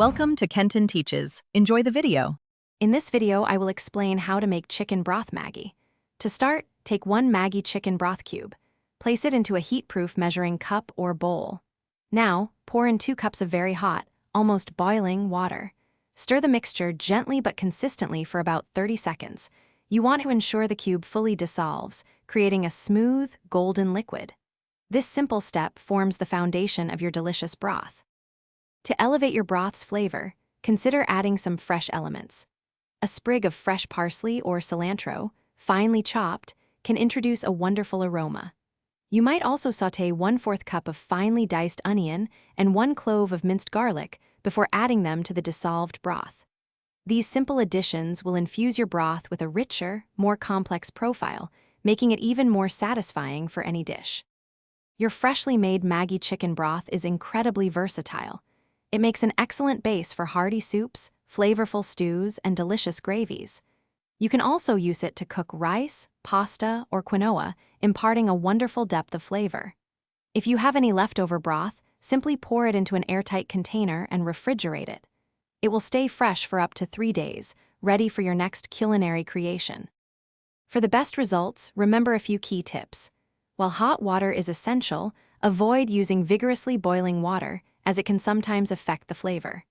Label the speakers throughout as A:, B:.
A: Welcome to Kenton Teaches. Enjoy the video.
B: In this video, I will explain how to make chicken broth Maggi. To start, take 1 Maggi chicken broth cube. Place it into a heat-proof measuring cup or bowl. Now, pour in 2 cups of very hot, almost boiling water. Stir the mixture gently but consistently for about 30 seconds. You want to ensure the cube fully dissolves, creating a smooth, golden liquid. This simple step forms the foundation of your delicious broth. To elevate your broth's flavor, consider adding some fresh elements. A sprig of fresh parsley or cilantro, finely chopped, can introduce a wonderful aroma. You might also sauté 1/4 cup of finely diced onion and 1 clove of minced garlic before adding them to the dissolved broth. These simple additions will infuse your broth with a richer, more complex profile, making it even more satisfying for any dish. Your freshly made Maggi chicken broth is incredibly versatile. It makes an excellent base for hearty soups, flavorful stews, and delicious gravies. You can also use it to cook rice, pasta, or quinoa, imparting a wonderful depth of flavor. If you have any leftover broth, simply pour it into an airtight container and refrigerate it. It will stay fresh for up to 3 days, ready for your next culinary creation. For the best results, remember a few key tips. While hot water is essential, avoid using vigorously boiling water, as it can sometimes affect the flavor.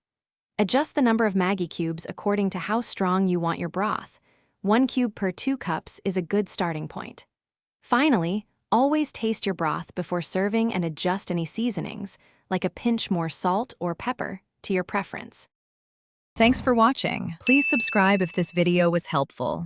B: Adjust the number of Maggi cubes according to how strong you want your broth. 1 cube per 2 cups is a good starting point. Finally, always taste your broth before serving and adjust any seasonings, like a pinch more salt or pepper, to your preference.
A: Thanks for watching. Please subscribe if this video was helpful.